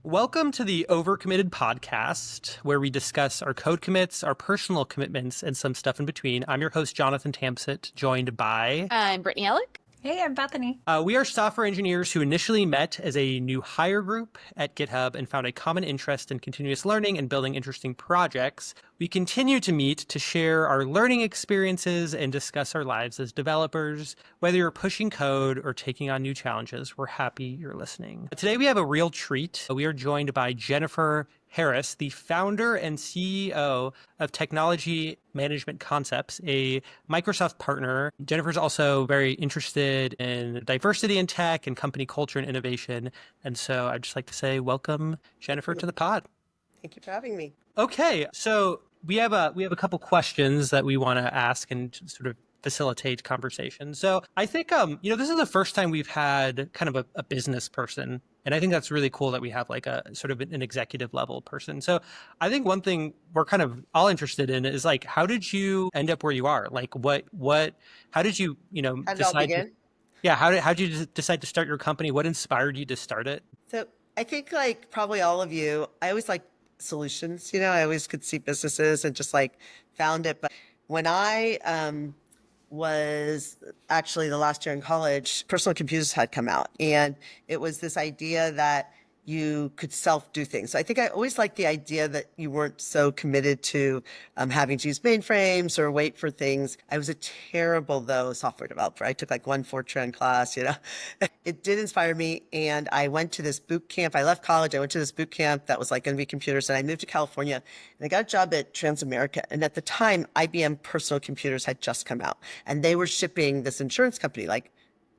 Welcome to the Overcommitted Podcast, where we discuss our code commits, our personal commitments, and some stuff in between. I'm your host, Jonathan Tamsut, joined by... I'm Brittany Ellich. Hey, I'm Bethany. We are software engineers who initially met as a new hire group at GitHub and found a common interest in continuous learning and building interesting projects. We continue to meet to share our learning experiences and discuss our lives as developers. Whether you're pushing code or taking on new challenges, we're happy you're listening. Today we have a real treat. We are joined by Jennifer Harris, the founder and CEO of Technology Management Concepts, a Microsoft partner. Jennifer's also very interested in diversity in tech and company culture and innovation. And so I'd just like to say welcome, Jennifer, to the pod. Thank you for having me. Okay, so we have a couple questions that we want to ask and sort of facilitate conversation. So I think this is the first time we've had kind of a business person. And I think that's really cool that we have like a sort of an executive level person. So I think one thing we're kind of all interested in is like, how did you end up where you are? Like how did you, decide? How did you decide to start your company? What inspired you to start it? So I think like probably all of you, I always like solutions, I always could see businesses and just like found it. But when I, was actually the last year in college, personal computers had come out, and it was this idea that you could self-do things. So I think I always liked the idea that you weren't so committed to having to use mainframes or wait for things. I was a terrible, though, software developer. I took like one Fortran class, It did inspire me, and I went to this boot camp. I left college. I went to this boot camp that was like going to be computers, and I moved to California, and I got a job at Transamerica. And at the time, IBM personal computers had just come out, and they were shipping this insurance company. Like,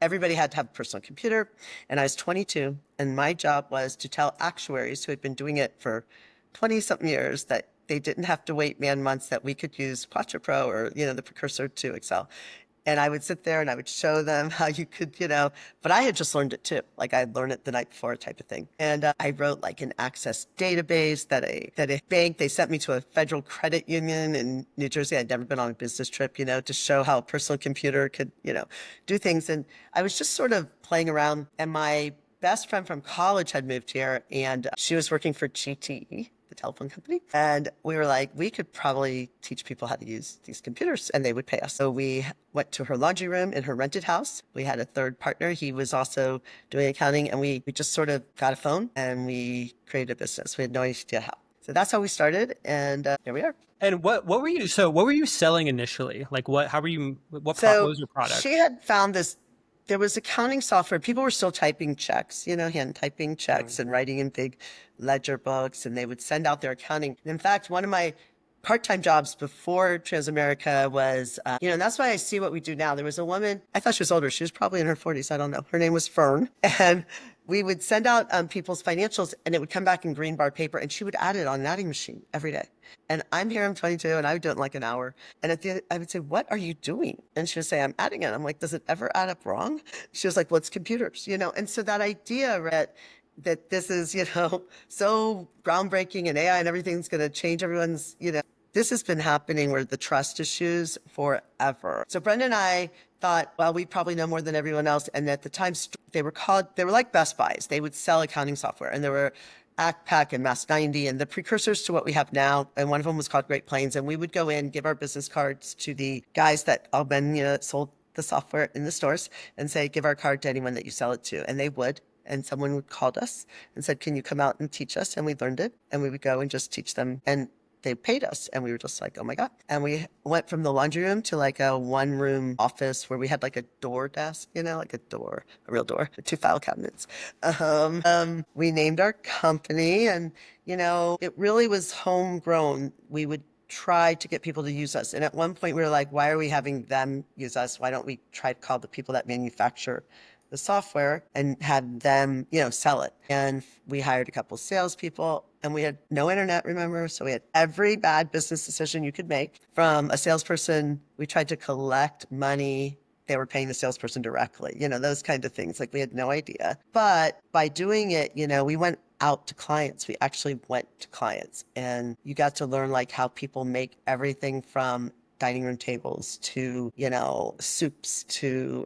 everybody had to have a personal computer, and I was 22, and my job was to tell actuaries who had been doing it for 20-something years that they didn't have to wait months, that we could use Quattro Pro or, the precursor to Excel. And I would sit there and I would show them how you could, but I had just learned it too. Like I had learned it the night before type of thing. And I wrote like an access database that a bank, they sent me to a federal credit union in New Jersey. I'd never been on a business trip, to show how a personal computer could, do things. And I was just sort of playing around, and my best friend from college had moved here, and she was working for GTE, the telephone company. And we were like, we could probably teach people how to use these computers, and they would pay us. So we went to her laundry room in her rented house. We had a third partner. He was also doing accounting, and we just sort of got a phone and we created a business. We had no idea how. So that's how we started, and here we are. And what were you selling initially? Like what was your product? She had found this. There was accounting software. People were still typing checks, hand typing checks and writing in big ledger books, and they would send out their accounting. And in fact, one of my part-time jobs before Transamerica was, and that's why I see what we do now. There was a woman, I thought she was older. She was probably in her 40s. I don't know. Her name was Fern. And we would send out people's financials, and it would come back in green bar paper, and she would add it on an adding machine every day. And I'm here, I'm 22, and I would do it in like an hour. And at the end, I would say, what are you doing? And she would say, I'm adding it. I'm like, does it ever add up wrong? She was like, well, it's computers, And so that idea that this is, so groundbreaking, and AI and everything's going to change everyone's, this has been happening where the trust issues forever. So Brenda and I thought, well, we probably know more than everyone else. And at the time, they were like Best Buys. They would sell accounting software, and there were ACPAC and Mass 90 and the precursors to what we have now. And one of them was called Great Plains. And we would go in, give our business cards to the guys that all been, that sold the software in the stores, and say, give our card to anyone that you sell it to. And they would. And someone would called us and said, can you come out and teach us? And we learned it. And we would go and just teach them. And they paid us, and we were just like, oh my God. And we went from the laundry room to like a 1-room office where we had like a door desk, like a real door, with 2 file cabinets. We named our company, and, it really was homegrown. We would try to get people to use us. And at one point we were like, why are we having them use us? Why don't we try to call the people that manufacture the software and had them, sell it? And we hired a couple salespeople, and we had no internet, remember? So we had every bad business decision you could make. From a salesperson, we tried to collect money. They were paying the salesperson directly, those kind of things. Like, we had no idea. But by doing it, we went out to clients. We actually went to clients, and you got to learn like how people make everything from dining room tables to, soups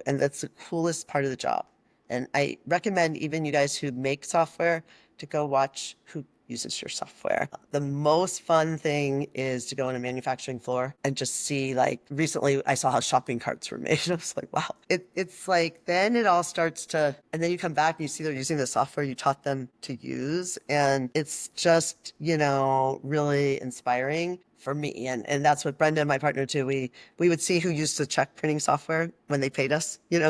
and that's the coolest part of the job. And I recommend even you guys who make software to go watch who uses your software. The most fun thing is to go on a manufacturing floor and just see, like, recently I saw how shopping carts were made. I was like, wow. It's like, then it all starts to, and then you come back and you see they're using the software you taught them to use. And it's just, really inspiring for me. And that's what Brenda, my partner too, we would see who used the check printing software when they paid us, who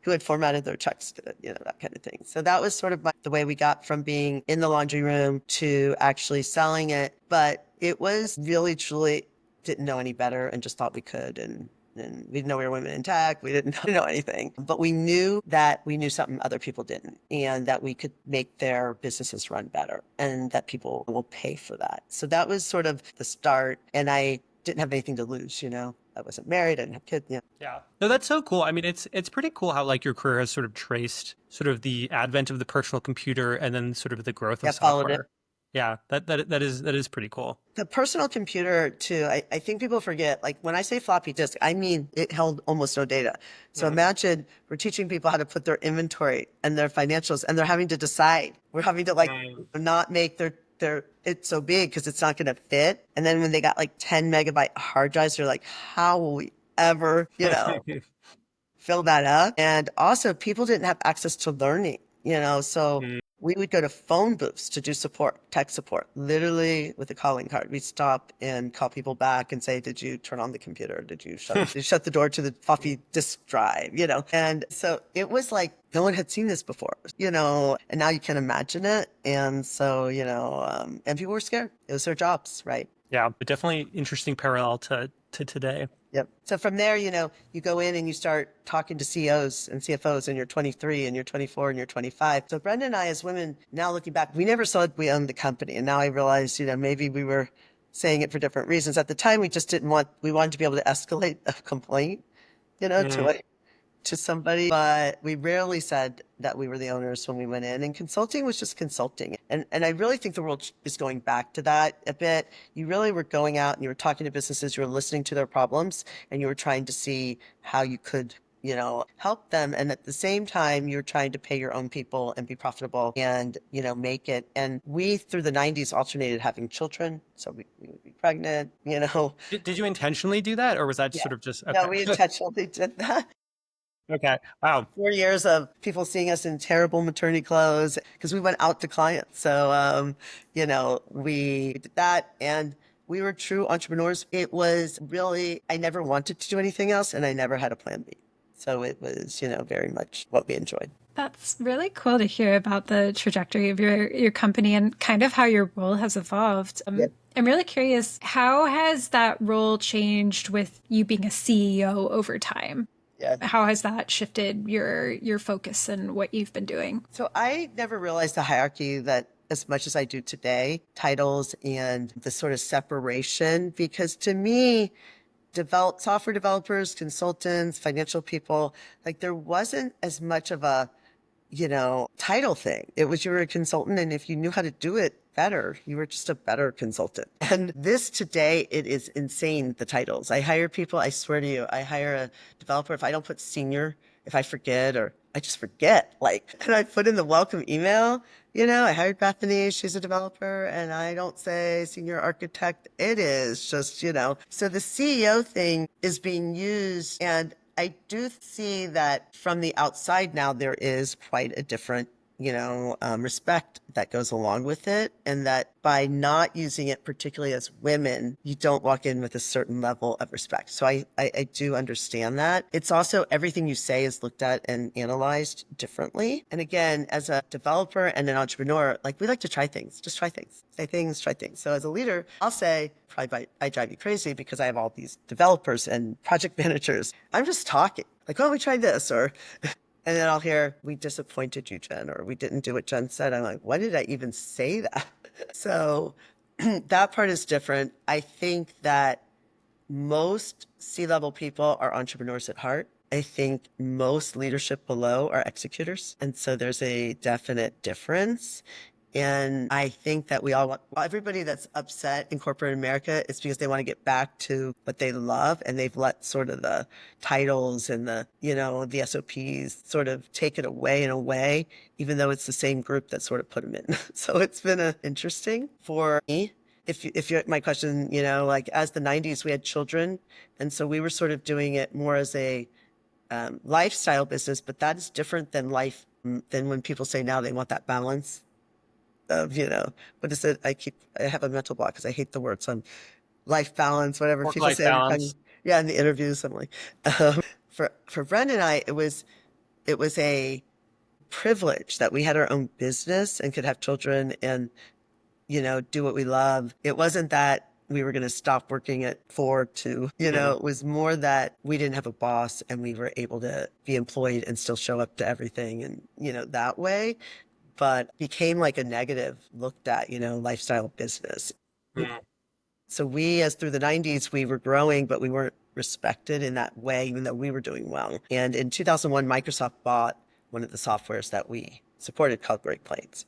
had formatted their checks, that kind of thing. So that was sort of the way we got from being in the laundry room to actually selling it. But it was really, truly didn't know any better and just thought we could. And we didn't know we were women in tech. We didn't know anything, but we knew that we knew something other people didn't, and that we could make their businesses run better and that people will pay for that. So that was sort of the start. And I didn't have anything to lose, I wasn't married. I didn't have kids. Yeah. No, that's so cool. I mean, it's pretty cool how like your career has sort of traced sort of the advent of the personal computer and then sort of the growth of Followed it. software. Yeah, that is pretty cool. The personal computer too, I think people forget, like when I say floppy disk, I mean it held almost no data. So imagine we're teaching people how to put their inventory and their financials, and they're having to decide. We're having to not make it's so big because it's not going to fit. And then when they got like 10 megabyte hard drives, they're like, how will we ever, fill that up? And also people didn't have access to learning, so we would go to phone booths to do support, tech support, literally with a calling card. We'd stop and call people back and say, did you turn on the computer? Did you shut the door to the floppy disk drive? And so it was like, no one had seen this before, and now you can imagine it. And so, and people were scared. It was their jobs, right? Yeah, but definitely interesting parallel to today. Yep. So from there, you go in and you start talking to CEOs and CFOs, and you're 23 and you're 24 and you're 25. So Brenda and I, as women, now looking back, we never said we owned the company. And now I realized, maybe we were saying it for different reasons. At the time, we just we wanted to be able to escalate a complaint, to somebody, but we rarely said that we were the owners when we went in, and consulting was just consulting. And I really think the world is going back to that a bit. You really were going out and you were talking to businesses, you were listening to their problems, and you were trying to see how you could, help them. And at the same time, you're trying to pay your own people and be profitable and, make it. And we, through the 90s, alternated having children. So we would be pregnant, Did you intentionally do that, or was that sort of just okay? No, we intentionally did that. Okay. Wow. 4 years of people seeing us in terrible maternity clothes because we went out to clients. So, we did that, and we were true entrepreneurs. It was really, I never wanted to do anything else, and I never had a plan B. So it was, very much what we enjoyed. That's really cool to hear about the trajectory of your company and kind of how your role has evolved. Yep. I'm really curious, how has that role changed with you being a CEO over time? Yeah. How has that shifted your focus and what you've been doing? So I never realized the hierarchy that as much as I do today, titles and the sort of separation, because to me, software developers, consultants, financial people, like there wasn't as much of a, title thing. It was, you were a consultant, and if you knew how to do it better, you were just a better consultant. And this today, it is insane, the titles. I hire people, I swear to you, I hire a developer. If I don't put senior, if I forget, or I just forget, and I put in the welcome email, I hired Bethany, she's a developer, and I don't say senior architect. It is just, so the CEO thing is being used, and I do see that from the outside now, there is quite a different, respect that goes along with it. And that by not using it, particularly as women, you don't walk in with a certain level of respect. So I do understand that. It's also everything you say is looked at and analyzed differently. And again, as a developer and an entrepreneur, we like to try things, just try things, say things, try things. So as a leader, I'll say, probably I drive you crazy because I have all these developers and project managers. I'm just talking why don't we try this? Or and then I'll hear, we disappointed you, Jen, or we didn't do what Jen said. I'm like, why did I even say that? So that part is different. I think that most C-level people are entrepreneurs at heart. I think most leadership below are executors. And so there's a definite difference. And I think that we all want, everybody that's upset in corporate America is because they want to get back to what they love, and they've let sort of the titles and the, the SOPs sort of take it away in a way, even though it's the same group that sort of put them in. So it's been interesting for me. If you're my question, like as the 90s, we had children. And so we were sort of doing it more as a lifestyle business, but that is different than than when people say now they want that balance of, what is it? I have a mental block because I hate the word. So life balance, whatever people Work-life say. balance. Yeah, in the interviews, I'm like, for Brenda and I, it was a privilege that we had our own business and could have children and, do what we love. It wasn't that we were going to stop working at 4 to, it was more that we didn't have a boss and we were able to be employed and still show up to everything and, that way, but became like a negative looked at, lifestyle business. Mm. So we, as through the 90s, we were growing, but we weren't respected in that way, even though we were doing well. And in 2001, Microsoft bought one of the softwares that we supported called Great Plains.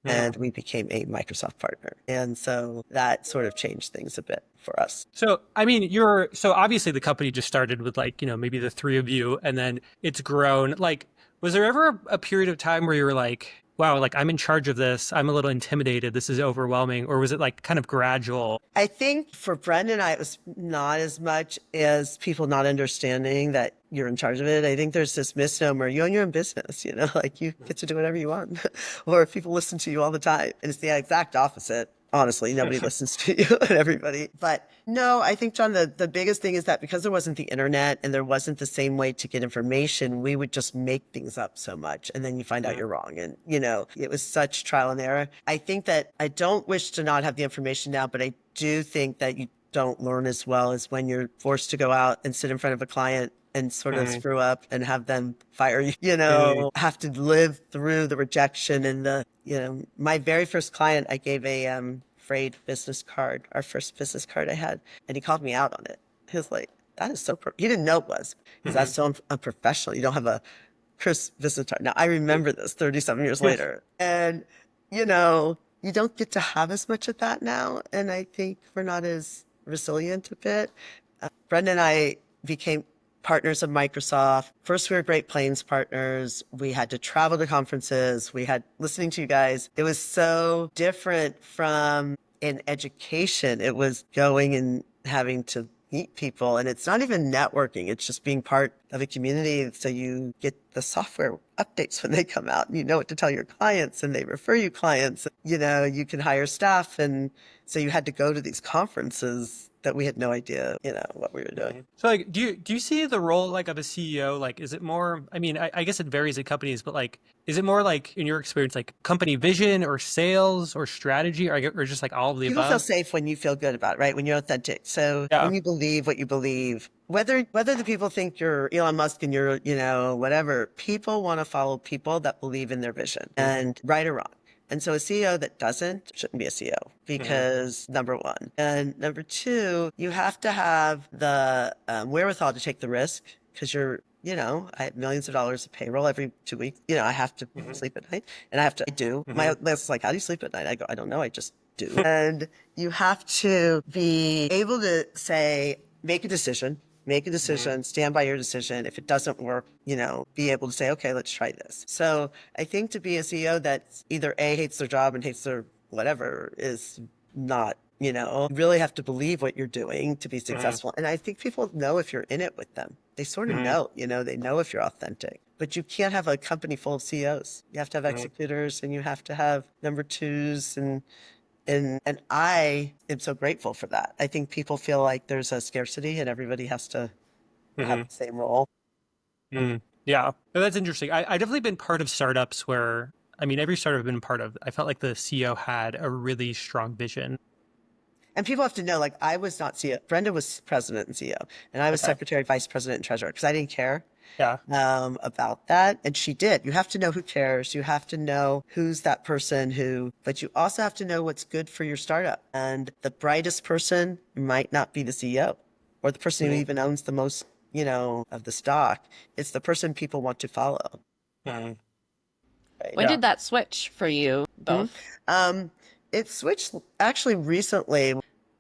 And we became a Microsoft partner. And so that sort of changed things a bit for us. So, I mean, so obviously the company just started with like, maybe the three of you, and then it's grown. Like, was there ever a period of time where you were like, wow, like I'm in charge of this, I'm a little intimidated, this is overwhelming? Or was it like kind of gradual? I think for Brenda and I, it was not as much as people not understanding that you're in charge of it. I think there's this misnomer, you own your own business, like you get to do whatever you want, or people listen to you all the time. And it's the exact opposite. Honestly, nobody listens to you and everybody. But no, I think, John, the biggest thing is that because there wasn't the internet and there wasn't the same way to get information, we would just make things up so much. And then you find out you're wrong. And, it was such trial and error. I think that I don't wish to not have the information now, but I do think that you don't learn as well as when you're forced to go out and sit in front of a client and sort of screw up and have them fire you, have to live through the rejection and my very first client, I gave a frayed business card, our first business card I had, and he called me out on it. He was like, that is so, he didn't know it was, because that's so unprofessional. You don't have a crisp business card. Now I remember this 37 years later, and you don't get to have as much of that now. And I think we're not as resilient a bit. Brenda and I became partners of Microsoft. First, we were Great Plains partners. We had to travel to conferences. We had listening to you guys. It was so different from in education. It was going and having to meet people. And it's not even networking. It's just being part of a community. So you get the software updates when they come out and you know what to tell your clients and they refer you clients. You can hire staff. And so you had to go to these conferences that we had no idea, what we were doing. So like, do you see the role like of a CEO? Like, is it more, I mean, I guess it varies in companies, but like, is it more like in your experience, like company vision or sales or strategy or just like all of the People above? feel safe when you feel good about it, right? When you're authentic. So when you believe what you believe, whether the people think you're Elon Musk and you're, whatever, people want to follow people that believe in their vision and right or wrong. And so a CEO that doesn't shouldn't be a CEO because number one. And number two, you have to have the wherewithal to take the risk because I have millions of dollars of payroll every 2 weeks. I have to sleep at night and I do. My list is like, how do you sleep at night? I go, I don't know. I just do. And you have to be able to say, make a decision, stand by your decision. If it doesn't work, be able to say, okay, let's try this. So I think to be a CEO that either A, hates their job and hates their whatever is not, you really have to believe what you're doing to be successful. And I think people know if you're in it with them. They sort of know, they know if you're authentic. But you can't have a company full of CEOs. You have to have executors and you have to have number twos and I am so grateful for that. I think people feel like there's a scarcity and everybody has to have the same role. Yeah, that's interesting. I definitely been part of startups where, I mean, every startup I've been part of, I felt like the CEO had a really strong vision. And people have to know, like, I was not CEO. Brenda was president and CEO, and I was secretary, vice president, and treasurer because I didn't care. About that. And she did. You have to know who cares. You have to know who's that person but you also have to know what's good for your startup. And the brightest person might not be the CEO or the person who even owns the most, of the stock. It's the person people want to follow. I Right. When did that switch for you both? It switched actually recently.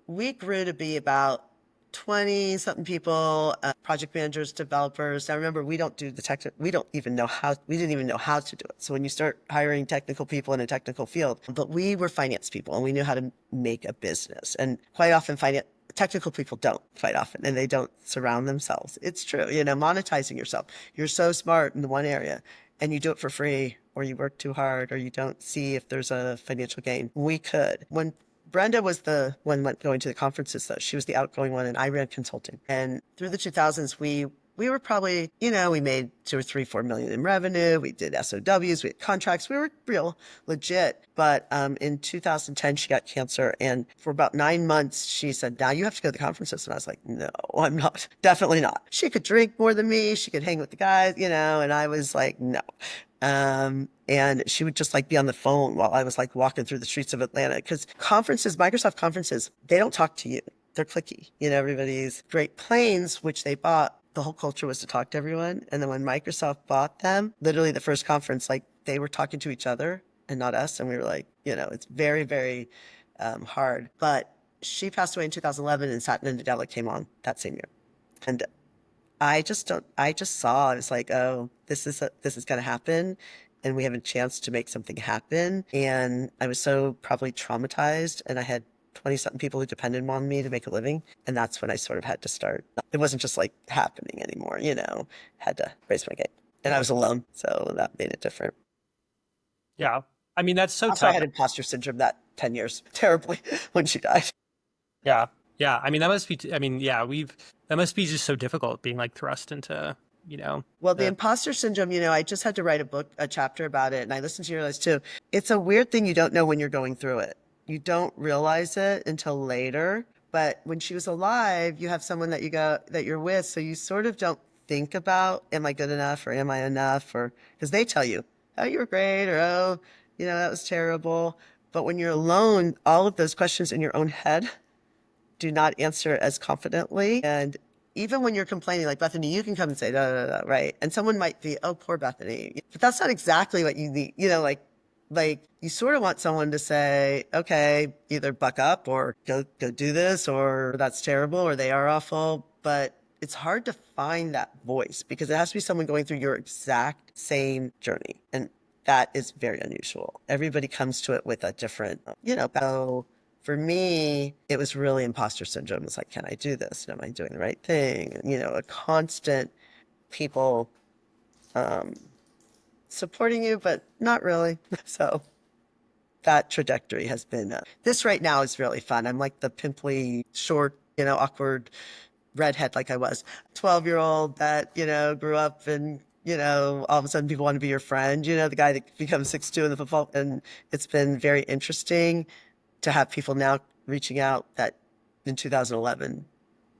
We grew to be about 20 something people, project managers, developers. Now remember, we don't do the we didn't even know how to do it. So when you start hiring technical people in a technical field, but we were finance people and we knew how to make a business. And quite often technical people don't quite often, and they don't surround themselves. It's true. Monetizing yourself. You're so smart in the one area and you do it for free, or you work too hard, or you don't see if there's a financial gain. We could. When Brenda was the one going to the conferences, though. She was the outgoing one, and I ran consulting. And through the 2000s, we were probably, we made 2 or 3, 4 million in revenue. We did SOWs, we had contracts. We were real legit. But in 2010, she got cancer. And for about 9 months, she said, now you have to go to the conferences. And I was like, no, I'm not. Definitely not. She could drink more than me. She could hang with the guys, and I was like, no. And she would just be on the phone while I was walking through the streets of Atlanta, because Microsoft conferences, they don't talk to you. They're cliquey. Everybody's Great Plains, which they bought. The whole culture was to talk to everyone. And then when Microsoft bought them, literally the first conference, they were talking to each other and not us. And we were it's very, very, hard. But she passed away in 2011 and Satya Nadella came on that same year. And I just saw, I was like, oh, this is going to happen. And we have a chance to make something happen. And I was so probably traumatized. And I had 20 something people who depended on me to make a living. And that's when I sort of had to start. It wasn't just happening anymore, had to raise my game. And I was alone. So that made it different. Yeah. I mean, that's so also, tough. I had imposter syndrome that 10 years terribly when she died. Yeah. Yeah. I mean, that must be, that must be just so difficult being thrust into, Well, the imposter syndrome, I just had to write a chapter about it. And I listened to yours too. It's a weird thing you don't know when you're going through it. You don't realize it until later. But when she was alive, you have someone that you're with. So you sort of don't think about, am I good enough or am I enough? Or because they tell you, oh, you were great, or oh, that was terrible. But when you're alone, all of those questions in your own head do not answer as confidently. And even when you're complaining, like Bethany, you can come and say, da, da, da, right? And someone might be, oh, poor Bethany. But that's not exactly what you need. You sort of want someone to say, okay, either buck up or go do this, or that's terrible, or they are awful. But it's hard to find that voice because it has to be someone going through your exact same journey. And that is very unusual. Everybody comes to it with a different, so for me, it was really imposter syndrome. It's can I do this? Am I doing the right thing? And, a constant people supporting you, but not really. So that trajectory has been, this right now is really fun. I'm like the pimply, short, awkward redhead like I was. 12-year-old that, grew up and, all of a sudden people want to be your friend, the guy that becomes 6'2" in the football. And it's been very interesting to have people now reaching out that in 2011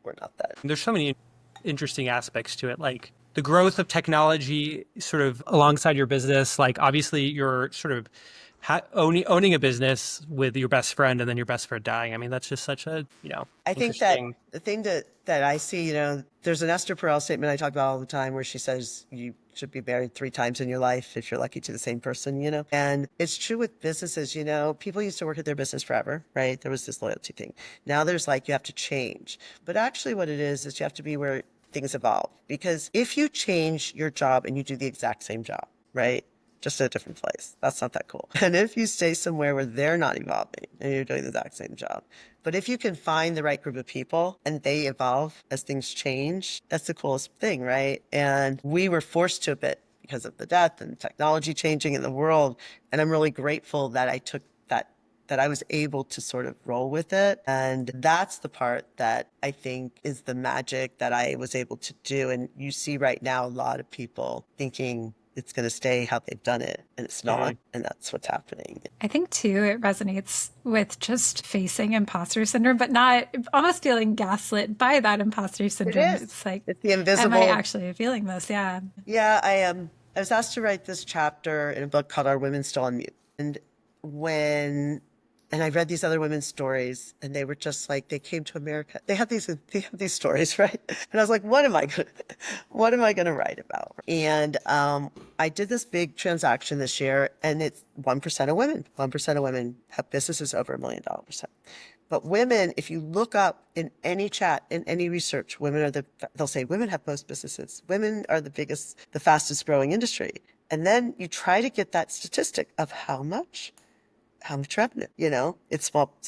were not that. There's so many interesting aspects to it, like the growth of technology sort of alongside your business. Obviously you're sort of owning a business with your best friend and then your best friend dying. I mean, that's just such a, I think that the thing that I see, there's an Esther Perel statement I talk about all the time where she says you should be married 3 times in your life if you're lucky to the same person, and it's true with businesses. People used to work at their business forever, right? There was this loyalty thing. Now there's you have to change, but actually what it is you have to be where things evolve, because if you change your job and you do the exact same job, right? Just at a different place. That's not that cool. And if you stay somewhere where they're not evolving and you're doing the exact same job, but if you can find the right group of people and they evolve as things change, that's the coolest thing, right? And we were forced to a bit because of the death and technology changing in the world. And I'm really grateful that I took that I was able to sort of roll with it. And that's the part that I think is the magic that I was able to do. And you see right now a lot of people thinking it's going to stay how they've done it, and it's not. And that's what's happening. I think too, it resonates with just facing imposter syndrome, but not almost feeling gaslit by that imposter syndrome. It is. It's it's the invisible. am I actually feeling this? Yeah. Yeah, I am. I was asked to write this chapter in a book called Are Women Still on Mute? And when And I read these other women's stories, and they were just like, they came to America. They have these stories, right? And I was like, what am I going to write about? And I did this big transaction this year, and it's 1% of women. 1% of women have businesses over $1 million. But women, if you look up in any chat, in any research, they'll say women have most businesses. Women are the fastest growing industry. And then you try to get that statistic of how much revenue, it's small.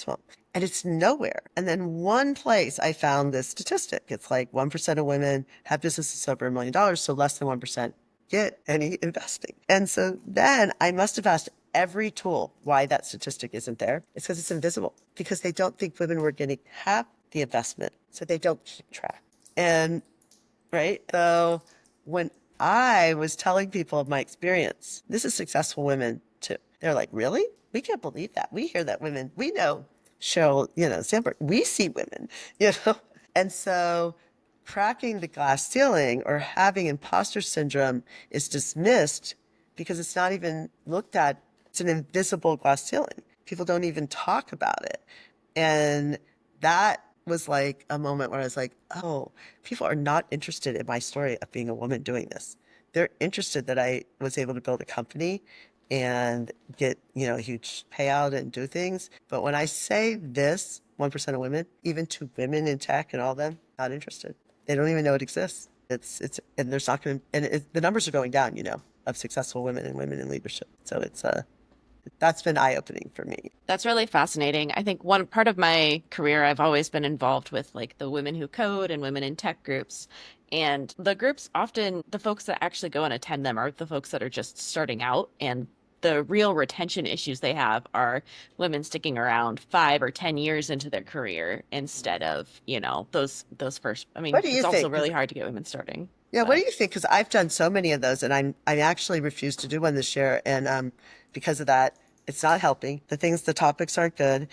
And it's nowhere. And then one place I found this statistic. It's like 1% of women have businesses over $1 million. So less than 1% get any investing. And so then I must have asked every tool why that statistic isn't there. It's because it's invisible, because they don't think women were going to have the investment. So they don't keep track. And right. So when I was telling people of my experience, this is successful women too. They're like, really? We can't believe that. We hear that women, we know Cheryl, Sandberg, we see women, And so cracking the glass ceiling or having imposter syndrome is dismissed because it's not even looked at. It's an invisible glass ceiling. People don't even talk about it. And that was like a moment where I was like, oh, people are not interested in my story of being a woman doing this. They're interested that I was able to build a company and get, a huge payout and do things. But when I say this, 1% of women, even to women in tech and all them, not interested. They don't even know it exists. And there's not going to, and the numbers are going down, of successful women and women in leadership. So that's been eye-opening for me. That's really fascinating. I think one part of my career, I've always been involved with like the women who code and women in tech groups. And the groups, often the folks that actually go and attend them are the folks that are just starting out. And the real retention issues they have are women sticking around 5 or 10 years into their career instead of, those first. I mean, it's also really hard to get women starting. Yeah. What do you think? Because I've done so many of those, and I actually refused to do one this year. And because of that, it's not helping. The topics aren't good.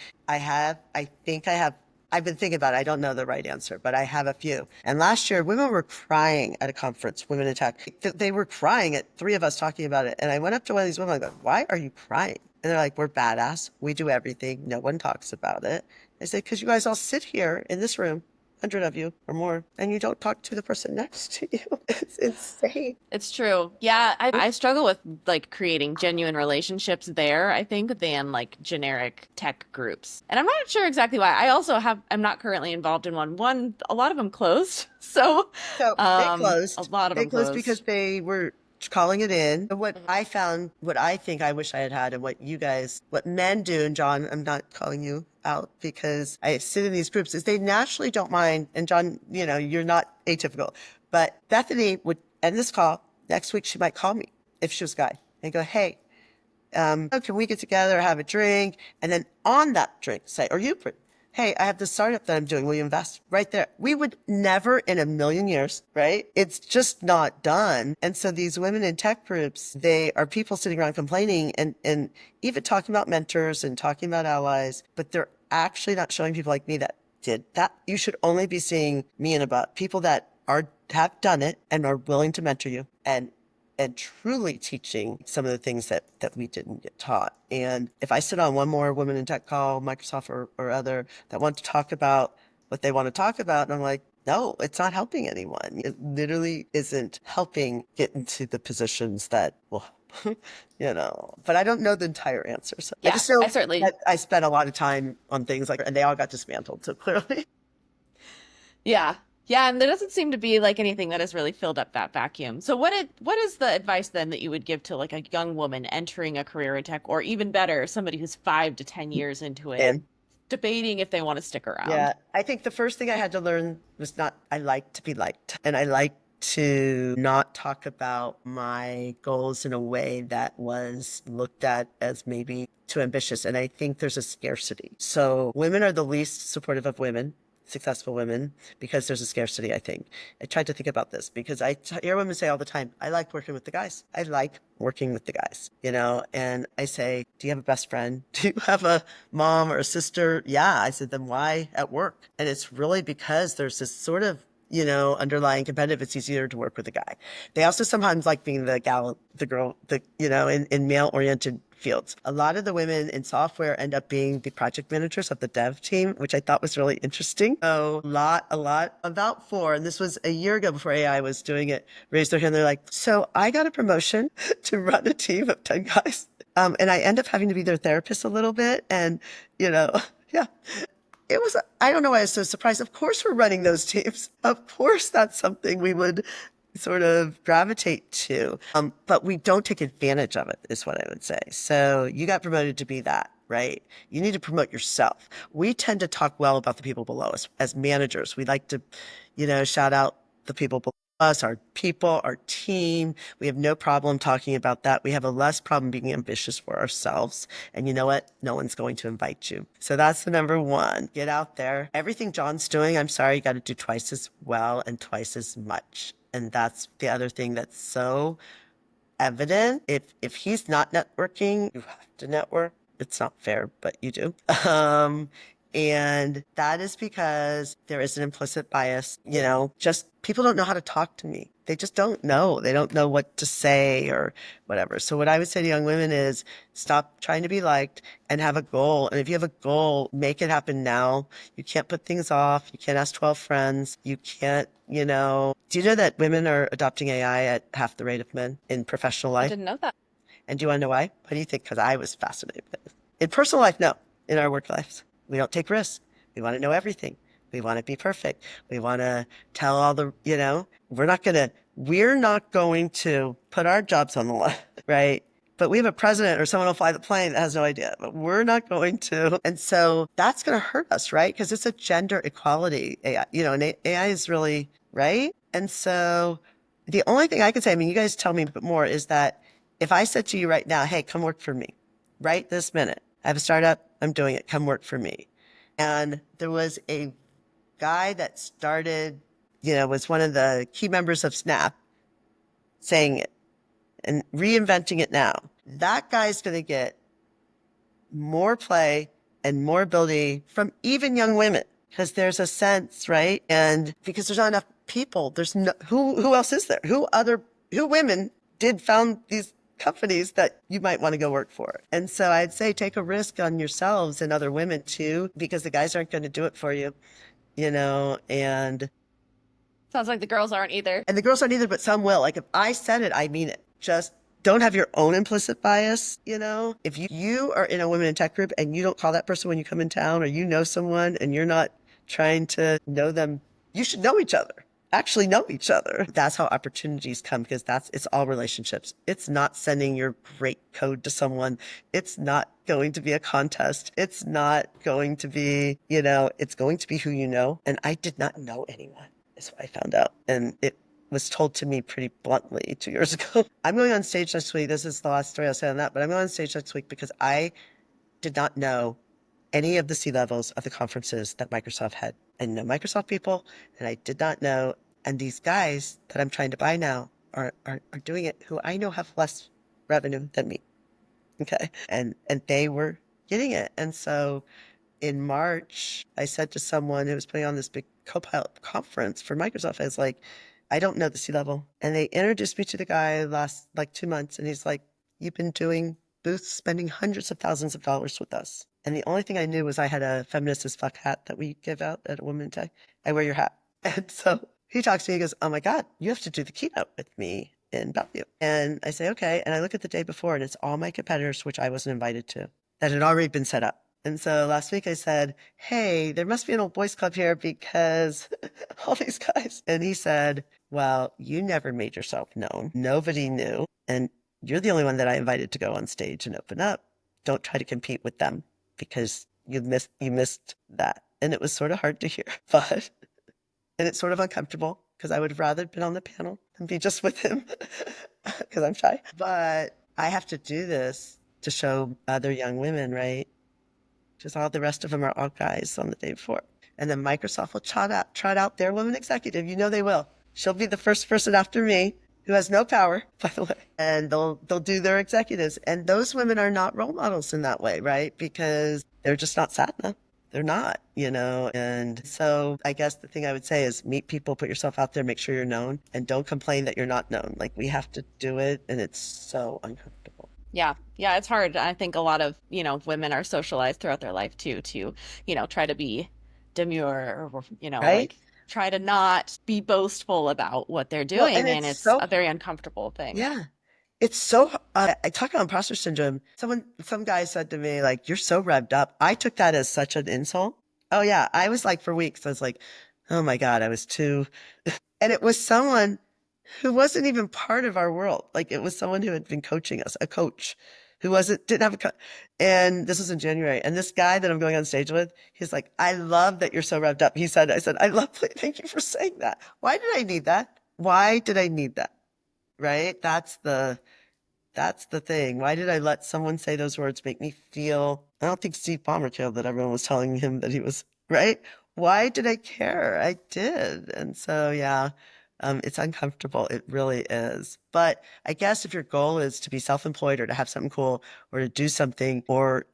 I've been thinking about it. I don't know the right answer, but I have a few. And last year, women were crying at a conference, Women in Tech. They were crying at 3 of us talking about it. And I went up to one of these women, I go, why are you crying? And they're like, we're badass. We do everything. No one talks about it. I said, because you guys all sit here in this room, 100 of you or more, and you don't talk to the person next to you. It's insane. It's true. Yeah, I struggle with like creating genuine relationships there, I think, than like generic tech groups. And I'm not sure exactly why. I'm not currently involved in one. A lot of them closed. So they closed. A lot of them closed because they were calling it in. What I found, what I think I wish I had, and what men do, and John, I'm not calling you out because I sit in these groups, is they naturally don't mind. And John, you're not atypical, but Bethany would end this call. Next week, she might call me if she was a guy and go, hey, can we get together, have a drink? And then on that drink, say, or you, hey, I have this startup that I'm doing. Will you invest? Right there. We would never in a million years, right? It's just not done. And so these women in tech groups, they are people sitting around complaining and even talking about mentors and talking about allies, but they're actually not showing people like me that did that. You should only be seeing me and about people that have done it and are willing to mentor you and truly teaching some of the things that we didn't get taught. And if I sit on one more Women in Tech call, Microsoft or other, that want to talk about what they want to talk about, and I'm like, no, it's not helping anyone. It literally isn't helping get into the positions that will, but I don't know the entire answer. So yeah, I just know certainly that I spent a lot of time on things like, and they all got dismantled. So clearly. Yeah. Yeah, and there doesn't seem to be like anything that has really filled up that vacuum. So what is the advice then that you would give to like a young woman entering a career in tech, or even better, somebody who's 5 to 10 years into it, debating if they want to stick around? Yeah, I think the first thing I had to learn was I like to be liked, and I like to not talk about my goals in a way that was looked at as maybe too ambitious. And I think there's a scarcity. So women are the least supportive of women, successful women, because there's a scarcity, I think. I tried to think about this because I hear women say all the time, I like working with the guys. I like working with the guys, and I say, do you have a best friend? Do you have a mom or a sister? Yeah. I said, then why at work? And it's really because there's this sort of underlying competitive, it's easier to work with a guy. They also sometimes like being the gal, the girl, in male-oriented fields. A lot of the women in software end up being the project managers of the dev team, which I thought was really interesting. So a lot, about 4, and this was a year ago before AI was doing it, raised their hand. They're like, so I got a promotion to run a team of 10 guys. And I end up having to be their therapist a little bit. And, yeah. I don't know why I was so surprised. Of course we're running those teams. Of course that's something we would sort of gravitate to. But we don't take advantage of it, is what I would say. So you got promoted to be that, right? You need to promote yourself. We tend to talk well about the people below us as managers. We like to, shout out the people below us, our people, our team. We have no problem talking about that. We have a less problem being ambitious for ourselves. And you know what? No one's going to invite you. So that's the number 1. Get out there. Everything John's doing, I'm sorry, you got to do twice as well and twice as much. And that's the other thing that's so evident. If he's not networking, you have to network. It's not fair, but you do. And that is because there is an implicit bias, just people don't know how to talk to me. They just don't know. They don't know what to say or whatever. So what I would say to young women is stop trying to be liked and have a goal. And if you have a goal, make it happen now. You can't put things off. You can't ask 12 friends. You can't, do you know that women are adopting AI at half the rate of men in professional I life? didn't know that. And do you want to know why? What do you think? Because I was fascinated with it. In personal life, no. In our work lives. We don't take risks. We want to know everything. We want to be perfect. We want to tell all the, we're not going to put our jobs on the line, right? But we have a president or someone will fly the plane that has no idea, but we're not going to. And so that's going to hurt us, right? Because it's a gender equality AI, and AI is really, right? And so the only thing I can say, you guys tell me more, is that if I said to you right now, hey, come work for me right this minute. I have a startup. I'm doing it. Come work for me. And there was a guy that started, was one of the key members of Snap saying it and reinventing it now. That guy's going to get more play and more ability from even young women because there's a sense, right? And because there's not enough people, there's no, who else is there? Who women found these companies that you might want to go work for. And so I'd say take a risk on yourselves and other women too, because the guys aren't going to do it for you, and Sounds like the girls aren't either. And the girls aren't either, but some will. Like if I said it, I mean it. Just don't have your own implicit bias, If you are in a women in tech group and you don't call that person when you come in town, or you know someone and you're not trying to know them, you should know each other. Actually know each other. That's how opportunities come, because it's all relationships. It's not sending your great code to someone. It's not going to be a contest. It's not going to be, it's going to be who you know. And I did not know anyone, is what I found out. And it was told to me pretty bluntly 2 years ago. I'm going on stage next week. This is the last story I'll say on that, but I'm going on stage next week because I did not know any of the C-levels of the conferences that Microsoft had. I know Microsoft people, and I did not know. And these guys that I'm trying to buy now are doing it, who I know have less revenue than me. Okay. And they were getting it. And so in March, I said to someone who was putting on this big Copilot conference for Microsoft, I was like, I don't know the C-level. And they introduced me to the guy last 2 months. And he's like, you've been doing booths, spending hundreds of thousands of dollars with us. And the only thing I knew was I had a feminist as fuck hat that we give out at a Women in Tech. I wear your hat. And so he talks to me, he goes, oh my God, you have to do the keynote with me in Bellevue. And I say, okay. And I look at the day before and it's all my competitors, which I wasn't invited to, that had already been set up. And so last week I said, hey, there must be an old boys club here because all these guys. And he said, well, you never made yourself known. Nobody knew. And you're the only one that I invited to go on stage and open up. Don't try to compete with them because you missed that. And it was sort of hard to hear, and it's sort of uncomfortable because I would have rather been on the panel than be just with him because I'm shy. But I have to do this to show other young women, right? Because all the rest of them are all guys on the day before. And then Microsoft will trot out their woman executive. They will. She'll be the first person after me who has no power, by the way. And they'll do their executives. And those women are not role models in that way, right? Because they're just not sat enough. they're not, and so I guess the thing I would say is meet people, put yourself out there, make sure you're known, and don't complain that you're not known. Like, we have to do it, and it's so uncomfortable. Yeah. Yeah, it's hard. I think a lot of, women are socialized throughout their life too to, try to be demure or, Right? like try to not be boastful about what they're Well, and doing. And it's it's so, a very uncomfortable thing. yeah. It's so, I talk about imposter syndrome. Some guy said to me, like, you're so revved up. I took that as such an insult. Oh yeah. I was like, for weeks, I was like, oh my God, I was too, and it was someone who wasn't even part of our world. Like, it was someone who had been coaching us, a coach who didn't have and this was in January. And this guy that I'm going on stage with, he's like, I love that you're so revved up. I said, thank you for saying that. Why did I need that? Why did I need that? Right? That's the thing. Why did I let someone say those words make me feel, I don't think Steve Ballmer cared that everyone was telling him that he was right. Why did I care? I did. And so, yeah, it's uncomfortable. It really is. But I guess if your goal is to be self-employed or to have something cool or to do something or,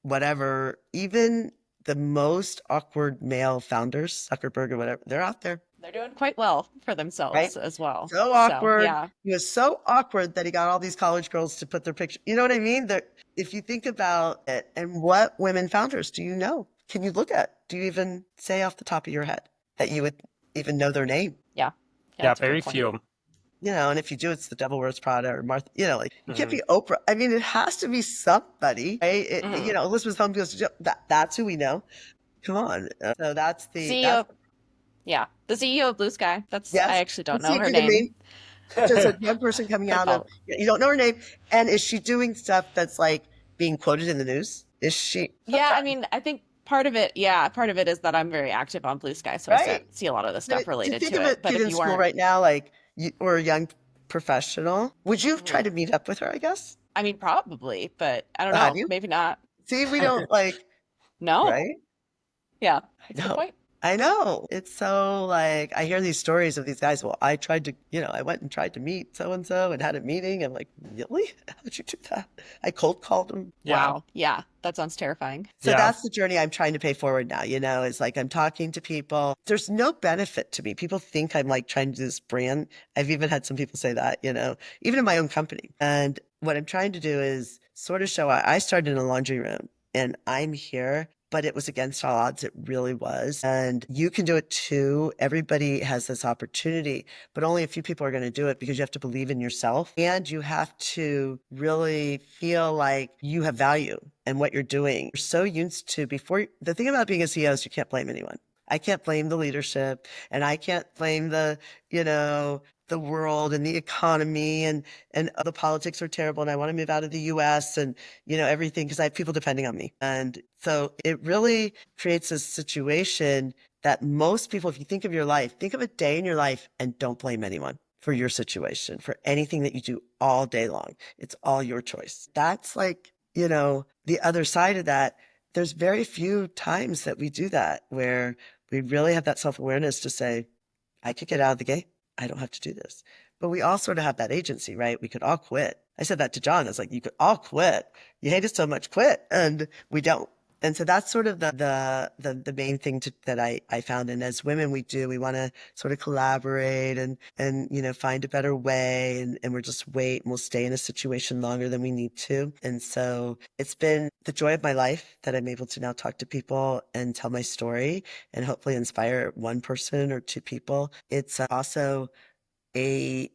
whatever, even the most awkward male founders, Zuckerberg or whatever, they're out there. They're doing quite well for Right? themselves as well. So awkward. Yeah. He was so awkward that he got all these college girls to put their picture. You know what I mean? If you think about it, and what women founders do you know? Can you look at? Do you even say off the top of your head that you would even know their name? Yeah. Yeah, that's a good very point. few. And if you do, it's the Devil Wears Prada or Martha. Like, you can't be Oprah. I mean, it has to be somebody, right? Elizabeth Holmes goes, that's who we know. Come on. So that's the CEO. Yeah. The CEO of Blue Sky. yes. I actually don't know her The name. Just a young person coming out of, you don't know her name. And is she doing stuff that's like being quoted in the news? Is she? Yeah, I mean, I think part of it is that I'm very active on Blue Sky, so I Right. see a lot of the stuff related think to of it. a But kid if in you school weren't, right now, like or a young professional, would you try to meet up with her, I guess? I mean, probably, but I don't Have know, you? maybe not. See, we don't like, No. right? Yeah, I that's a good know. point. I know. It's so like, I hear these stories of these guys. Well, I tried to, I went and tried to meet so-and-so and had a meeting. I'm like, really? How'd you do that? I cold called them. Yeah. Wow. Yeah, that sounds terrifying. So Yeah. that's the journey I'm trying to pay forward now, is like, I'm talking to people. There's no benefit to me. People think I'm like trying to do this brand. I've even had some people say that, even in my own company. And what I'm trying to do is sort of show I started in a laundry room and I'm here, but it was against all odds. It really was. And you can do it too. Everybody has this opportunity, but only a few people are going to do it because you have to believe in yourself and you have to really feel like you have value and what you're doing. You're so used to the thing about being a CEO is you can't blame anyone. I can't blame the leadership and I can't blame the world and the economy and the politics are terrible and I want to move out of the US and, everything because I have people depending on me. And so it really creates a situation that most people, if you think of your life, think of a day in your life and don't blame anyone for your situation, for anything that you do all day long. It's all your choice. That's like, the other side of that. There's very few times that we do that where we really have that self-awareness to say, I could get out of the game. I don't have to do this. But we all sort of have that agency, right? We could all quit. I said that to John. I was like, you could all quit. You hate it so much, quit. And we don't. And so that's sort of the main thing that I found. And as women, we want to sort of collaborate and, find a better way. And we're just wait and we'll stay in a situation longer than we need to. And so it's been the joy of my life that I'm able to now talk to people and tell my story and hopefully inspire one person or two people. It's also a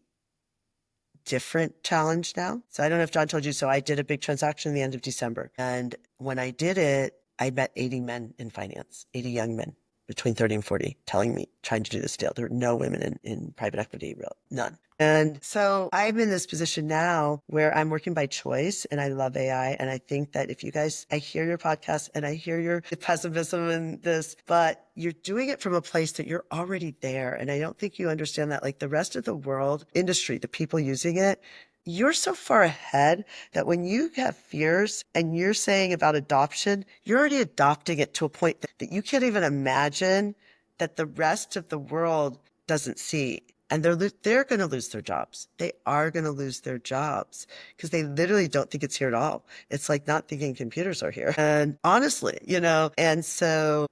different challenge now. So I don't know if John told you, so I did a big transaction at the end of December. And when I did it, I met 80 men in finance, 80 young men between 30 and 40 telling me, trying to do this deal. There were no women in private equity, none. And so I'm in this position now where I'm working by choice and I love AI. And I think that if you guys, I hear your podcast and I hear your pessimism and this, but you're doing it from a place that you're already there. And I don't think you understand that like the rest of the world industry, the people using it, you're so far ahead that when you have fears and you're saying about adoption, you're already adopting it to a point that you can't even imagine that the rest of the world doesn't see. And they're going to lose their jobs. They are going to lose their jobs because they literally don't think it's here at all. It's like not thinking computers are here. And honestly, and so,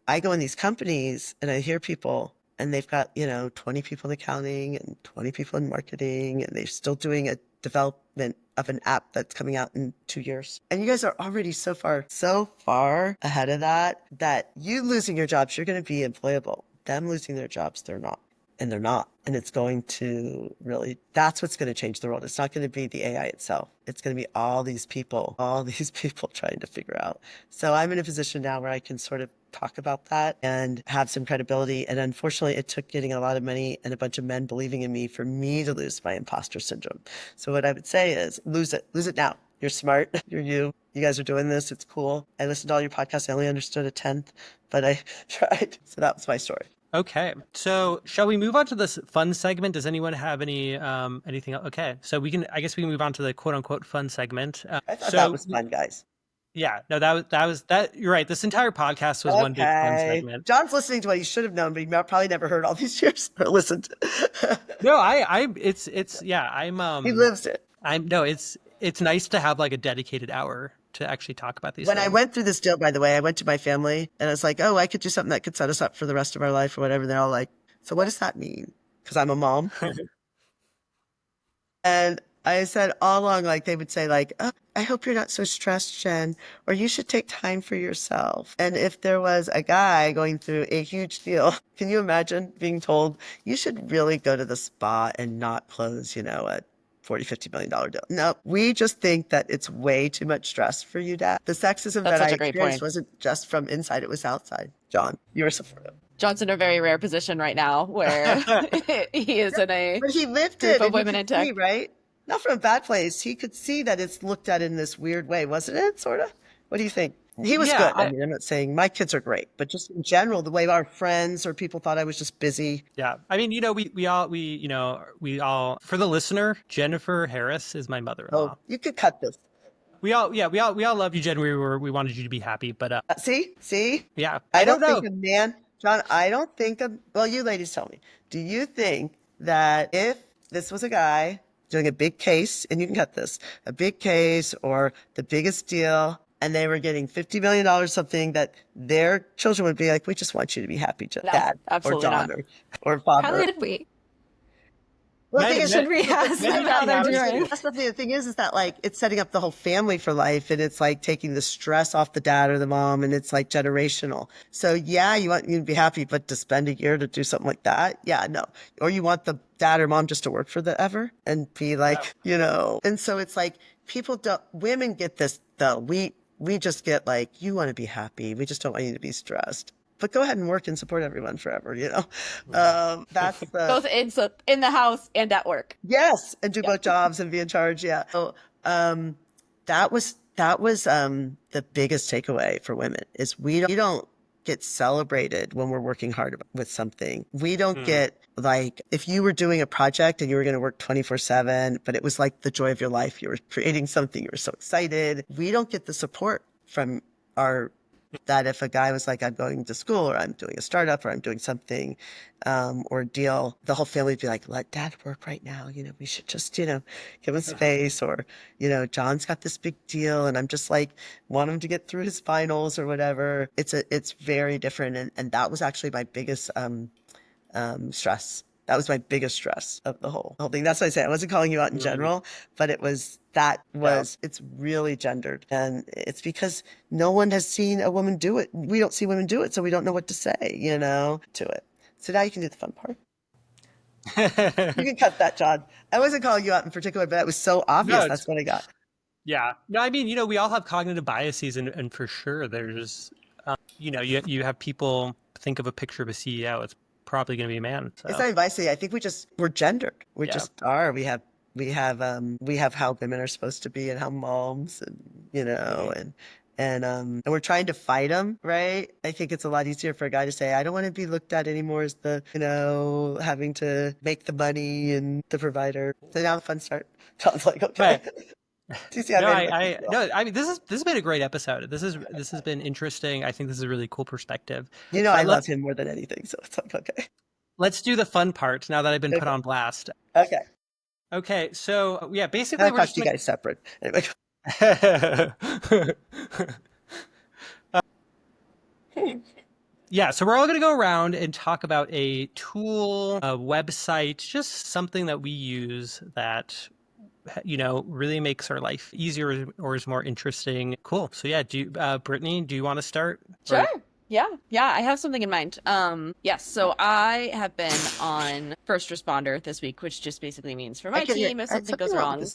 I go in these companies and I hear people and they've got, 20 people in accounting and 20 people in marketing, and they're still doing a development of an app that's coming out in 2 years. And you guys are already so far ahead of that you losing your jobs, you're going to be employable. Them losing their jobs, they're not. And they're not. And it's going to really, that's what's going to change the world. It's not going to be the AI itself. It's going to be all these people trying to figure out. So I'm in a position now where I can sort of talk about that and have some credibility. And unfortunately, it took getting a lot of money and a bunch of men believing in me for me to lose my imposter syndrome. So what I would say is lose it now. You're smart. You're you. You guys are doing this. It's cool. I listened to all your podcasts. I only understood a 10th, but I tried. So that was my story. Okay, so shall we move on to this fun segment? Does anyone have anything else? Okay, so I guess we can move on to the quote unquote fun segment. I thought that was fun, guys. Yeah, no, that was. You're right. This entire podcast was one big fun segment. John's listening to what he should have known, but he probably never heard all these years or listened. No, it's he lives it. It's nice to have like a dedicated hour to actually talk about these things. I went through this deal, by the way, I went to my family and I was like, oh, I could do something that could set us up for the rest of our life or whatever. And they're all like, so what does that mean? Because I'm a mom. And I said all along, like they would say like, oh, I hope you're not so stressed, Jen, or you should take time for yourself. And if there was a guy going through a huge deal, can you imagine being told you should really go to the spa and not close, a $40-50 million deal? No, we just think that it's way too much stress for you, Dad. The sexism that I experienced wasn't just from inside, it was outside. John, you were supportive. John's in a very rare position right now where he is in a but he lived group it of women in tech. See, right? Not from a bad place. He could see that it's looked at in this weird way, wasn't it? Sort of. What do you think? He was good. I mean, I'm not saying my kids are great, but just in general, the way our friends or people thought I was just busy. Yeah. I mean, we all, for the listener, Jennifer Harris is my mother-in-law. Oh, you could cut this. We all love you, Jen. We wanted you to be happy, but see? Yeah. I don't think a man, John, well, you ladies tell me, do you think that if this was a guy doing a big case, and you can cut this, a big case or the biggest deal, and they were getting $50 million something, that their children would be like, we just want you to be happy, Dad, absolutely or John, not. or Father. How did we? Well, Should we ask them how they're doing? That's the thing. The thing is that like it's setting up the whole family for life, and it's like taking the stress off the dad or the mom, and it's like generational. So yeah, you want you to be happy, but to spend a year to do something like that, yeah, no. Or you want the dad or mom just to work for the ever and be like, And so it's like women get this though. We just get like, you want to be happy. We just don't want you to be stressed. But go ahead and work and support everyone forever, That's both in the house and at work. Yes, and do both jobs and be in charge. Yeah. So that was the biggest takeaway for women is we don't get celebrated when we're working hard with something. We don't get like if you were doing a project and you were going to work 24/7, but it was like the joy of your life. You were creating something. You were so excited. We don't get the support from that if a guy was like, I'm going to school or I'm doing a startup or I'm doing something or a deal, the whole family would be like, let Dad work right now. We should just, give him space, or, John's got this big deal and I'm just like, want him to get through his finals or whatever. It's very different. And that was actually my biggest stress. That was my biggest stress of the whole thing. That's what I say. I wasn't calling you out in general, but it's really gendered. And it's because no one has seen a woman do it. We don't see women do it, so we don't know what to say, to it. So now you can do the fun part. You can cut that, John. I wasn't calling you out in particular, but that was so obvious. No, that's what I got. Yeah. No, I mean, we all have cognitive biases, and for sure there's, you have people think of a picture of a CEO. It's probably going to be a man. So. It's not advice. I think we're gendered. We just are. We have how women are supposed to be and how moms and we're trying to fight them, right? I think it's a lot easier for a guy to say, I don't want to be looked at anymore as the, having to make the money and the provider. So now the fun start. John's like, okay. Right. I mean, this has been a great episode. This has been interesting. I think this is a really cool perspective. I love him more than anything. So it's like, okay. let's do the fun part now that I've been put Okay. on blast. Okay. Okay, so yeah, basically I'll we're talk just to you guys separate. Anyway. Yeah, so we're all going to go around and talk about a tool, a website, just something that we use that, really makes our life easier or is more interesting. Cool. So yeah, Brittany, do you want to start? Sure. Yeah. Yeah. I have something in mind. Yes. So I have been on first responder this week, which just basically means for my team, if something goes wrong.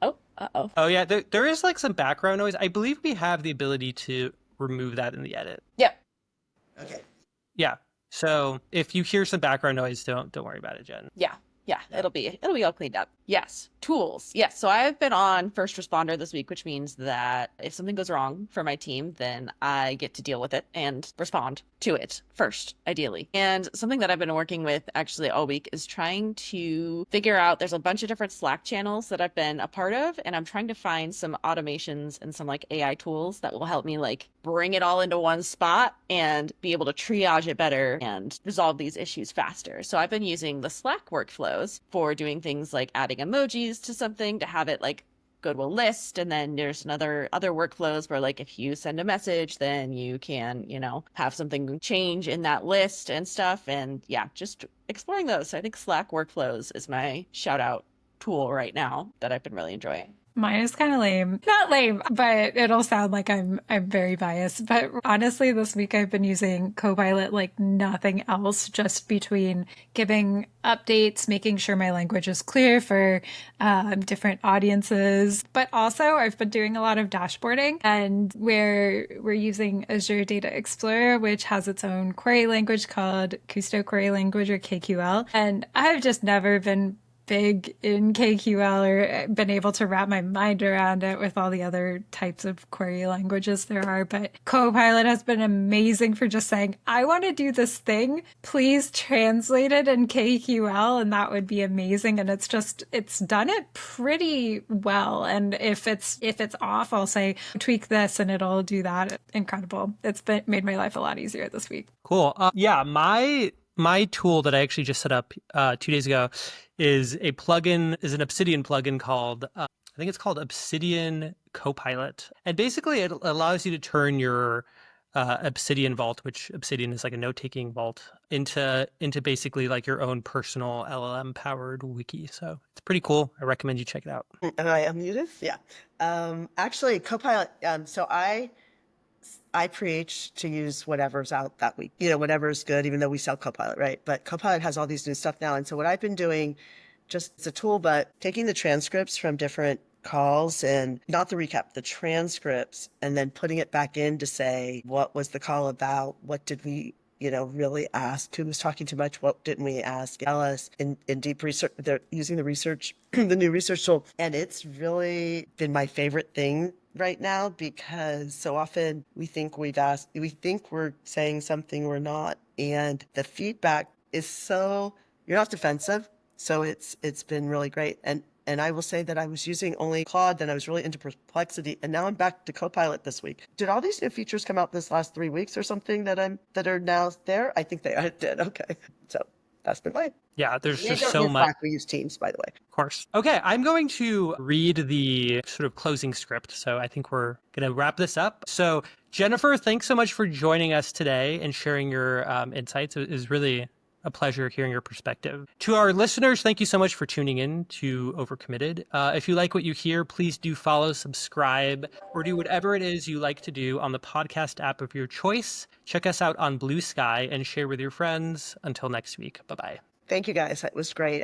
Oh, uh-oh. Oh yeah, there is like some background noise. I believe we have the ability to remove that in the edit. Yep. Okay. Yeah. So if you hear some background noise, don't worry about it, Jen. Yeah. Yeah, it'll be all cleaned up. Yes. Tools. Yes. So I've been on first responder this week, which means that if something goes wrong for my team, then I get to deal with it and respond to it first, ideally. And something that I've been working with actually all week is trying to figure out, there's a bunch of different Slack channels that I've been a part of, and I'm trying to find some automations and some like AI tools that will help me like bring it all into one spot and be able to triage it better and resolve these issues faster. So I've been using the Slack workflows for doing things like adding emojis to something to have it like go to a list. And then there's other workflows where like if you send a message, then you can, have something change in that list and stuff. And yeah, just exploring those. So I think Slack workflows is my shout out tool right now that I've been really enjoying. Mine is kind of lame. Not lame, but it'll sound like I'm very biased. But honestly, this week I've been using Copilot like nothing else, just between giving updates, making sure my language is clear for different audiences. But also I've been doing a lot of dashboarding, and we're using Azure Data Explorer, which has its own query language called Custo Query Language, or KQL. And I've just never been big in KQL or been able to wrap my mind around it with all the other types of query languages there are. But Copilot has been amazing for just saying, I want to do this thing. Please translate it in KQL. And that would be amazing. And it's done it pretty well. And if it's off, I'll say, tweak this and it'll do that. Incredible. It's made my life a lot easier this week. Cool. Yeah, my tool that I actually just set up 2 days ago is an Obsidian plugin called, I think it's called Obsidian Copilot. And basically it allows you to turn your Obsidian vault, which Obsidian is like a note-taking vault, into basically like your own personal LLM powered wiki. So it's pretty cool. I recommend you check it out. Am I unmuted? Yeah. Actually, Copilot, so I preach to use whatever's out that week, whatever's good, even though we sell Copilot, right? But Copilot has all these new stuff now. And so what I've been doing, just it's a tool, but taking the transcripts from different calls, and not the recap, the transcripts, and then putting it back in to say, what was the call about? What did we really ask? Who was talking too much? What didn't we ask? Tell us in deep research. They're using the research, the new research tool. And it's really been my favorite thing right now, because so often we think we're saying something we're not. And the feedback is you're not defensive. So it's been really great. And I will say that I was using only Claude, then I was really into Perplexity, and now I'm back to Copilot this week. Did all these new features come out this last 3 weeks or something that are now there? I think they did. Okay. So that's been mine. Yeah, there's just so much. We use Teams, by the way. Of course. Okay, I'm going to read the sort of closing script. So I think we're going to wrap this up. So Jennifer, thanks so much for joining us today and sharing your insights. It was really a pleasure hearing your perspective. To our listeners, thank you so much for tuning in to Overcommitted. If you like what you hear, please do follow, subscribe, or do whatever it is you like to do on the podcast app of your choice. Check us out on Blue Sky and share with your friends. Until next week. Bye-bye. Thank you, guys. That was great.